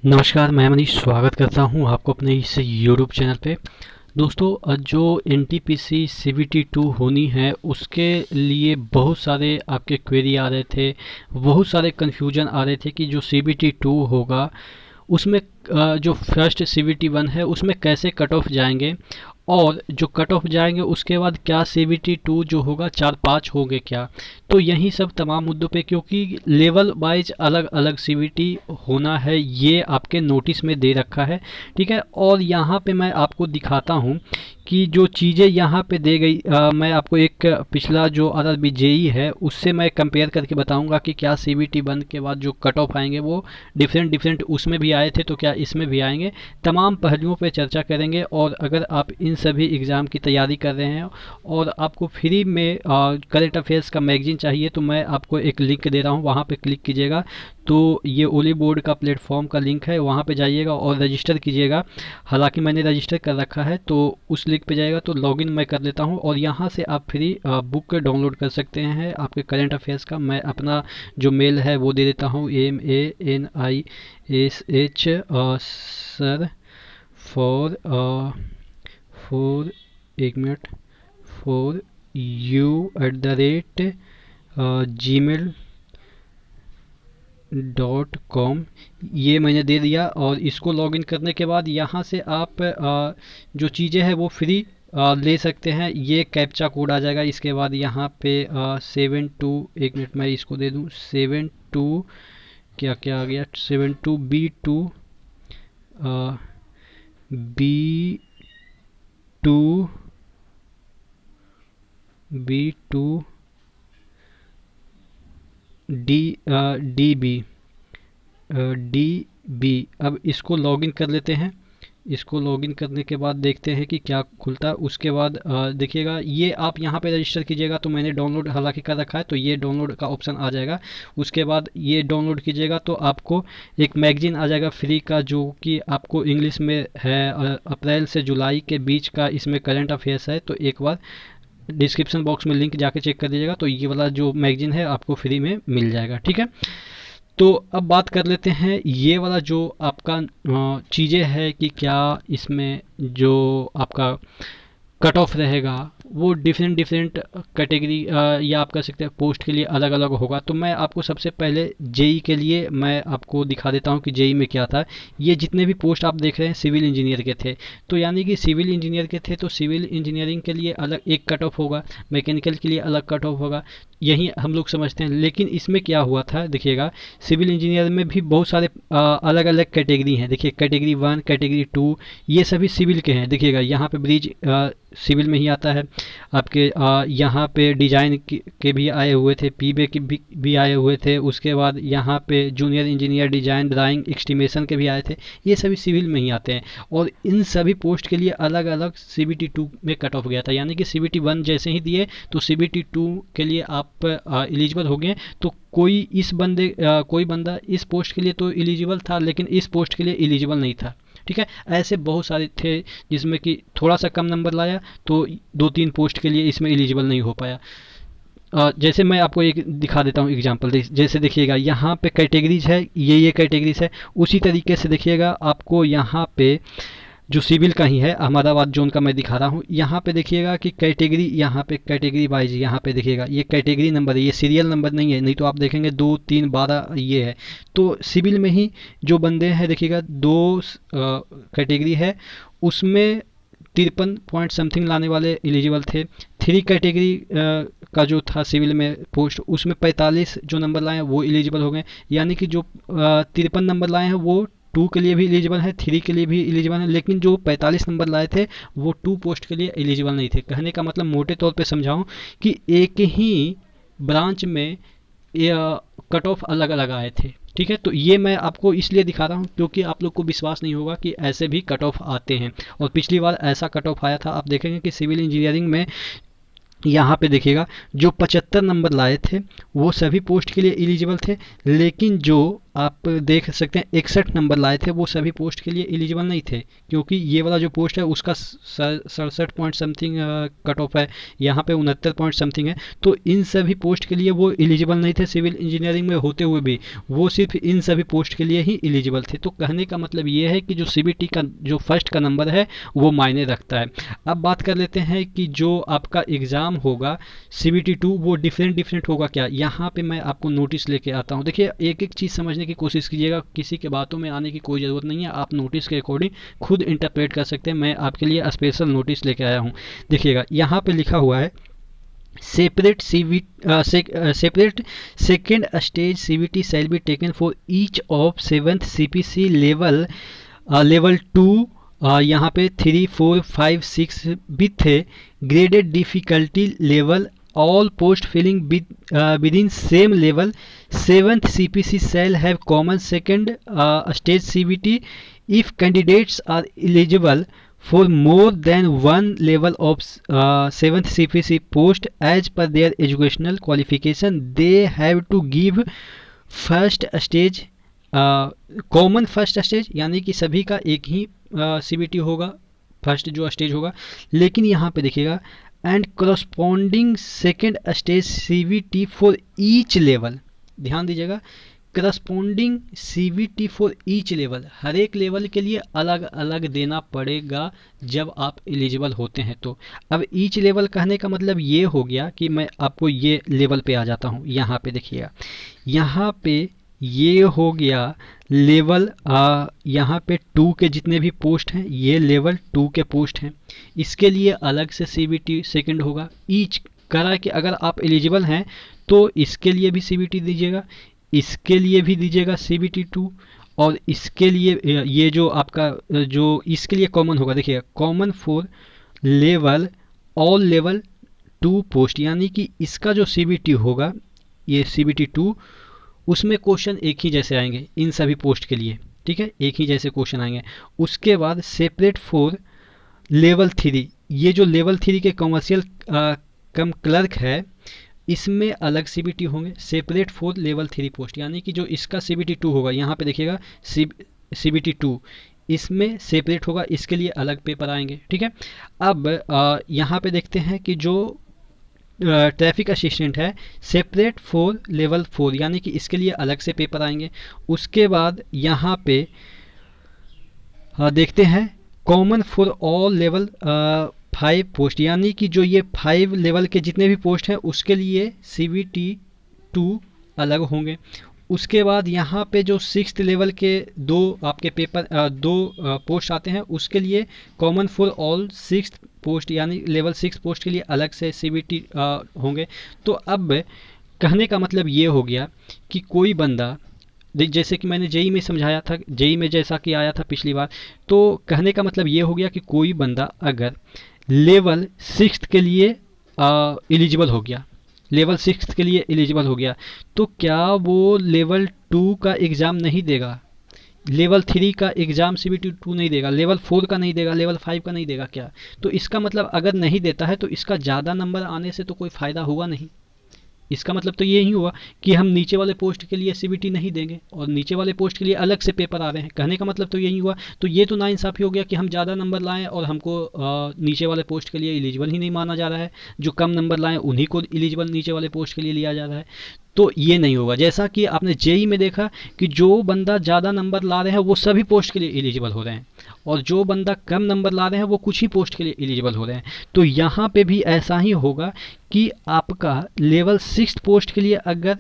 नमस्कार, मैं मनीष स्वागत करता हूं आपको अपने इस यूट्यूब चैनल पे। दोस्तों, जो एनटीपीसी सीबीटी 2 होनी है उसके लिए बहुत सारे आपके क्वेरी आ रहे थे, बहुत सारे कन्फ्यूजन आ रहे थे कि जो सीबीटी 2 होगा उसमें जो फर्स्ट सीबीटी 1 है उसमें कैसे कट ऑफ जाएंगे, और जो कट ऑफ जाएंगे उसके बाद क्या सीबीटी 2 जो होगा 4-5 होंगे क्या। तो यही सब तमाम मुद्दों पे, क्योंकि लेवल वाइज अलग अलग सीबीटी होना है ये आपके नोटिस में दे रखा है। ठीक है, और यहाँ पे मैं आपको दिखाता हूँ कि जो चीज़ें यहाँ पे दे गई, मैं आपको एक पिछला जो आरआरबी जेई है उससे मैं कंपेयर करके बताऊंगा कि क्या सीबीटी 1 के बाद जो कट ऑफ आएंगे वो डिफरेंट डिफरेंट उसमें भी आए थे तो क्या इसमें भी आएंगे। तमाम पहलुओं पे चर्चा करेंगे। और अगर आप इन सभी एग्ज़ाम की तैयारी कर रहे हैं और आपको फ्री में करंट अफेयर्स का मैगजीन चाहिए तो मैं आपको एक लिंक दे रहा हूँ, वहाँ पे क्लिक कीजिएगा तो ये ओली बोर्ड का प्लेटफॉर्म का लिंक है, वहाँ पे जाइएगा और रजिस्टर कीजिएगा। हालांकि मैंने रजिस्टर कर रखा है तो उस लिंक पे जाएगा तो लॉगिन मैं कर लेता हूँ और यहाँ से आप फ्री बुक डाउनलोड कर सकते हैं आपके करंट अफेयर्स का। मैं अपना जो मेल है वो दे देता हूँ, MANISH सर फॉर फोर एक मिनट फॉर you@gmail .com, ये मैंने दे दिया। और इसको लॉगिन करने के बाद यहाँ से आप जो चीज़ें हैं वो फ्री ले सकते हैं। ये कैप्चा कोड आ जाएगा, इसके बाद यहाँ पे 72, एक मिनट मैं इसको दे दूँ, 72 क्या क्या आ गया, 72B2 डी बी। अब इसको लॉगिन कर लेते हैं। इसको लॉगिन करने के बाद देखते हैं कि क्या खुलता है। उसके बाद देखिएगा ये आप यहाँ पे रजिस्टर कीजिएगा तो मैंने डाउनलोड हालांकि कर रखा है तो ये डाउनलोड का ऑप्शन आ जाएगा। उसके बाद ये डाउनलोड कीजिएगा तो आपको एक मैगजीन आ जाएगा फ्री का, जो कि आपको इंग्लिश में है। अप्रैल से जुलाई के बीच का इसमें करंट अफेयर्स है, तो एक बार डिस्क्रिप्शन बॉक्स में लिंक जाके चेक कर दीजिएगा तो ये वाला जो मैगजीन है आपको फ्री में मिल जाएगा। ठीक है, तो अब बात कर लेते हैं ये वाला जो आपका चीज़ें है कि क्या इसमें जो आपका कट ऑफ रहेगा वो डिफरेंट डिफरेंट कैटेगरी या आप कह सकते हैं पोस्ट के लिए अलग अलग होगा। तो मैं आपको सबसे पहले जेई के लिए मैं आपको दिखा देता हूँ कि जेई में क्या था। ये जितने भी पोस्ट आप देख रहे हैं सिविल इंजीनियर के थे, तो यानी कि सिविल इंजीनियर के थे तो सिविल इंजीनियरिंग के लिए अलग एक कट ऑफ होगा, मैकेनिकल के लिए अलग कट ऑफ होगा, यही हम लोग समझते हैं। लेकिन इसमें क्या हुआ था देखिएगा, सिविल इंजीनियर में भी बहुत सारे अलग अलग कैटेगरी हैं। देखिए कैटेगरी 1, कैटेगरी 2, ये सभी सिविल के हैं। देखिएगा यहाँ पे ब्रिज सिविल में ही आता है आपके। यहाँ पे डिजाइन के भी आए हुए थे, पीबे के भी आए हुए थे। उसके बाद यहाँ पे junior engineer design drawing estimation के भी आए थे, ये सभी सिविल में ही आते हैं। और इन सभी पोस्ट के लिए अलग अलग सीबीटी 2 में कट ऑफ गया था, यानी कि सीबीटी 1 जैसे ही दिए तो सीबीटी 2 के लिए आप एलिजिबल हो गए। तो कोई बंदा इस पोस्ट के लिए तो एलिजिबल था लेकिन इस पोस्ट के लिए एलिजिबल नहीं था। ठीक है, ऐसे बहुत सारे थे जिसमें कि थोड़ा सा कम नंबर लाया तो 2-3 पोस्ट के लिए इसमें एलिजिबल नहीं हो पाया। जैसे मैं आपको एक दिखा देता हूँ एग्जांपल। जैसे देखिएगा यहाँ पे कैटेगरीज है, ये कैटेगरीज है। उसी तरीके से देखिएगा आपको यहाँ पे जो सिविल का ही है अहमदाबाद जोन का मैं दिखा रहा हूँ। यहाँ पे देखिएगा कि कैटेगरी, यहाँ पे कैटेगरी वाइज यहाँ पे देखिएगा ये कैटेगरी नंबर है, ये सीरियल नंबर नहीं है। नहीं तो आप देखेंगे 2, 3, 12 ये है। तो सिविल में ही जो बंदे हैं देखिएगा 2 कैटेगरी है, उसमें 53 पॉइंट समथिंग लाने वाले एलिजिबल थे। 3 कैटेगरी का जो था सिविल में पोस्ट, उसमें 45 जो नंबर लाए हैं वो एलिजिबल हो गए। यानी कि जो 53 नंबर लाए हैं वो 2 के लिए भी एलिजिबल है, 3 के लिए भी एलिजिबल है। लेकिन जो 45 नंबर लाए थे वो 2 पोस्ट के लिए एलिजिबल नहीं थे। कहने का मतलब मोटे तौर पे समझाऊं कि एक ही ब्रांच में कट ऑफ अलग अलग आए थे। ठीक है, तो ये मैं आपको इसलिए दिखा रहा हूँ क्योंकि आप लोग को विश्वास नहीं होगा कि ऐसे भी कट ऑफ आते हैं। और पिछली बार ऐसा कट ऑफ आया था, आप देखेंगे कि सिविल इंजीनियरिंग में यहाँ पे देखिएगा जो 75 नंबर लाए थे वो सभी पोस्ट के लिए एलिजिबल थे। लेकिन जो आप देख सकते हैं 61 नंबर लाए थे, वो सभी पोस्ट के लिए एलिजिबल नहीं थे, क्योंकि ये वाला जो पोस्ट है उसका 67 पॉइंट समथिंग कट ऑफ है, यहाँ पे 69 पॉइंट समथिंग है। तो इन सभी पोस्ट के लिए वो एलिजिबल नहीं थे, सिविल इंजीनियरिंग में होते हुए भी वो सिर्फ इन सभी पोस्ट के लिए ही एलिजिबल थे। तो कहने का मतलब ये है कि जो सीबीटी का जो फर्स्ट का नंबर है वो मायने रखता है। अब बात कर लेते हैं कि जो आपका एग्ज़ाम होगा सीबीटी 2 वो डिफरेंट होगा क्या। यहाँ पे मैं आपको नोटिस लेके आता हूँ। देखिए एक एक चीज़ समझने की कोशिश कीजिएगा, किसी के बातों में आने की कोई ज़रूरत नहीं है, आप नोटिस के अकॉर्डिंग खुद इंटरप्रेट कर सकते हैं। मैं आपके लिए स्पेशल नोटिस लेके आया हूँ। देखिएगा यहाँ पे लिखा हुआ है separate separate second stage CVT shall be taken for each of 7th CPC level level 2 यहाँ पे 3 4 5 6 with graded difficulty level all post filling within same level 7th CPC shall have common second stage CVT if candidates are eligible for more than one level of 7th CPC post as per their educational qualification they have to give first stage common first stage, यानी कि सभी का एक ही CBT होगा, first जो stage होगा। लेकिन यहाँ पे देखिएगा and corresponding second stage CBT for each level, ध्यान दीजिएगा, corresponding CBT for each level, हर एक लेवल के लिए अलग अलग देना पड़ेगा जब आप एलिजिबल होते हैं। तो अब ईच लेवल कहने का मतलब ये हो गया कि मैं आपको ये लेवल पे आ जाता हूँ। यहाँ पे देखिएगा, यहाँ पे ये हो गया लेवल, यहाँ पे 2 के जितने भी पोस्ट हैं ये लेवल 2 के पोस्ट हैं, इसके लिए अलग से सीबीटी सेकंड होगा। ईच करा कि अगर आप एलिजिबल हैं तो इसके लिए भी सीबीटी दीजिएगा, इसके लिए भी दीजिएगा सीबीटी 2, और इसके लिए ये जो आपका जो इसके लिए कॉमन होगा, देखिएगा common for level all level 2 post, यानी कि इसका जो सीबीटी होगा ये सीबीटी 2, उसमें क्वेश्चन एक ही जैसे आएंगे इन सभी पोस्ट के लिए, ठीक है, एक ही जैसे क्वेश्चन आएंगे। उसके बाद सेपरेट फॉर लेवल 3, ये जो लेवल 3 के कमर्शियल कम क्लर्क है इसमें अलग सीबीटी होंगे, सेपरेट फॉर लेवल 3 पोस्ट, यानी कि जो इसका सीबीटी 2 होगा, यहाँ पे देखिएगा सीबीटी 2 इसमें सेपरेट होगा, इसके लिए अलग पेपर आएंगे, ठीक है। अब यहाँ पे देखते हैं कि जो ट्रैफिक असिस्टेंट है सेपरेट फॉर लेवल 4, यानी कि इसके लिए अलग से पेपर आएंगे। उसके बाद यहाँ पे देखते हैं common for all level 5 post, यानी कि जो ये 5 लेवल के जितने भी पोस्ट हैं उसके लिए सीबीटी 2 अलग होंगे। उसके बाद यहाँ पे जो 6th लेवल के दो आपके पेपर दो पोस्ट आते हैं उसके लिए common for all 6th post, यानी लेवल 6 पोस्ट के लिए अलग से सीबीटी होंगे। तो अब कहने का मतलब ये हो गया कि कोई बंदा, जैसे कि मैंने जेई में समझाया था, जेई में जैसा कि आया था पिछली बार, तो कहने का मतलब ये हो गया कि कोई बंदा अगर लेवल 6 के लिए एलिजिबल हो गया, लेवल 6 के लिए एलिजिबल हो गया, तो क्या वो लेवल 2 का एग्ज़ाम नहीं देगा, लेवल 3 का एग्ज़ाम सीबीटी 2 नहीं देगा, लेवल 4 का नहीं देगा, लेवल 5 का नहीं देगा क्या? तो इसका मतलब अगर नहीं देता है तो इसका ज़्यादा नंबर आने से तो कोई फ़ायदा हुआ नहीं। इसका मतलब तो ये ही हुआ कि हम नीचे वाले पोस्ट के लिए सीबीटी नहीं देंगे और नीचे वाले पोस्ट के लिए अलग से पेपर आ रहे हैं। कहने का मतलब तो यही हुआ। तो ये तो नाइंसाफ़ी हो गया कि हम ज़्यादा नंबर लाएं और हमको नीचे वाले पोस्ट के लिए एलिजिबल ही नहीं माना जा रहा है, जो कम नंबर लाएं उन्हीं को एलिजिबल नीचे वाले पोस्ट के लिए लिया जा रहा है। तो ये नहीं होगा। जैसा कि आपने जेई में देखा कि जो बंदा ज़्यादा नंबर ला रहे हैं वो सभी पोस्ट के लिए एलिजिबल हो रहे हैं और जो बंदा कम नंबर ला रहे हैं वो कुछ ही पोस्ट के लिए एलिजिबल हो रहे हैं। तो यहाँ पे भी ऐसा ही होगा कि आपका लेवल 6 पोस्ट के लिए अगर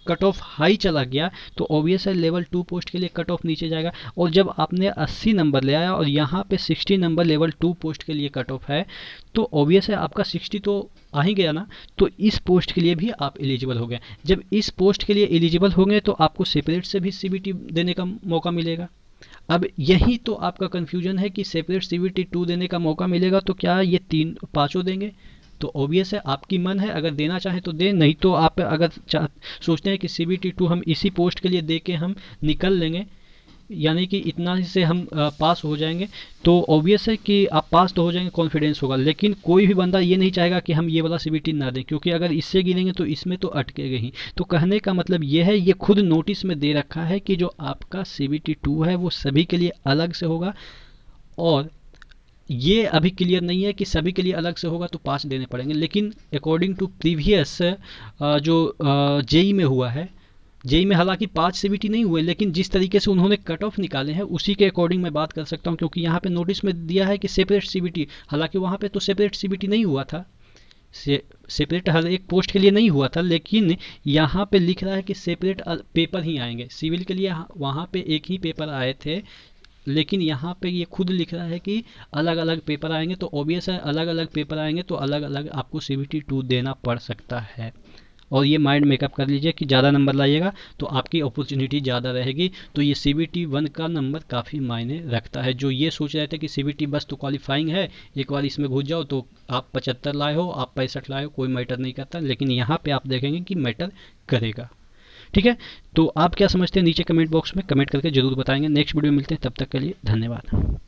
कट ऑफ हाई चला गया तो ऑब्वियस है लेवल 2 पोस्ट के लिए कट ऑफ नीचे जाएगा। और जब आपने 80 नंबर ले आया और यहाँ पे 60 नंबर लेवल 2 पोस्ट के लिए कट ऑफ है तो ऑब्वियस है आपका 60 तो आ ही गया ना। तो इस पोस्ट के लिए भी आप एलिजिबल हो गए। जब इस पोस्ट के लिए एलिजिबल होंगे तो आपको सेपरेट से भी सीबीटी देने का मौका मिलेगा। अब यही तो आपका कन्फ्यूजन है कि सेपरेट सीबीटी 2 देने का मौका मिलेगा तो क्या ये पाँचों देंगे? तो ऑब्वियस है आपकी मन है, अगर देना चाहे तो दें, नहीं तो आप अगर सोचते हैं कि सीबीटी 2 हम इसी पोस्ट के लिए दे के हम निकल लेंगे, यानी कि इतना ही से हम पास हो जाएंगे, तो ऑब्वियस है कि आप पास तो हो जाएंगे, कॉन्फिडेंस होगा। लेकिन कोई भी बंदा ये नहीं चाहेगा कि हम ये वाला सीबीटी ना दें, क्योंकि अगर इससे गिरेंगे तो इसमें तो अटकेगा ही। तो कहने का मतलब ये है, ये खुद नोटिस में दे रखा है कि जो आपका सीबीटी 2 है वो सभी के लिए अलग से होगा। और ये अभी क्लियर नहीं है कि सभी के लिए अलग से होगा तो 5 देने पड़ेंगे, लेकिन अकॉर्डिंग टू प्रीवियस जो जेई में हुआ है, जेई में हालांकि 5 सीबीटी नहीं हुए, लेकिन जिस तरीके से उन्होंने कट ऑफ निकाले हैं उसी के अकॉर्डिंग मैं बात कर सकता हूं, क्योंकि यहाँ पे नोटिस में दिया है कि सेपरेट सीबीटी, हालांकि वहाँ पे तो सेपरेट सीबीटी नहीं हुआ था, सेपरेट हर एक पोस्ट के लिए नहीं हुआ था, लेकिन यहाँ पे लिख रहा है कि सेपरेट पेपर ही आएंगे। सिविल के लिए वहाँ पे एक ही पेपर आए थे, लेकिन यहाँ पे ये खुद लिख रहा है कि अलग अलग पेपर आएंगे, तो ऑब्वियस है अलग अलग पेपर आएंगे तो अलग अलग आपको सीबीटी 2 देना पड़ सकता है। और ये माइंड मेकअप कर लीजिए कि ज़्यादा नंबर लाइएगा तो आपकी अपॉर्चुनिटी ज़्यादा रहेगी। तो ये सीबीटी 1 का नंबर काफ़ी मायने रखता है। जो ये सोच रहे थे कि सीबीटी बस तो क्वालिफाइंग है, एक बार इसमें घुस जाओ तो आप 75 लाए हो, आप 65 लाए हो, कोई मैटर नहीं करता, लेकिन यहाँ पे आप देखेंगे कि मैटर करेगा। ठीक है, तो आप क्या समझते हैं नीचे कमेंट बॉक्स में कमेंट करके जरूर बताएंगे। नेक्स्ट वीडियो में मिलते हैं, तब तक के लिए धन्यवाद।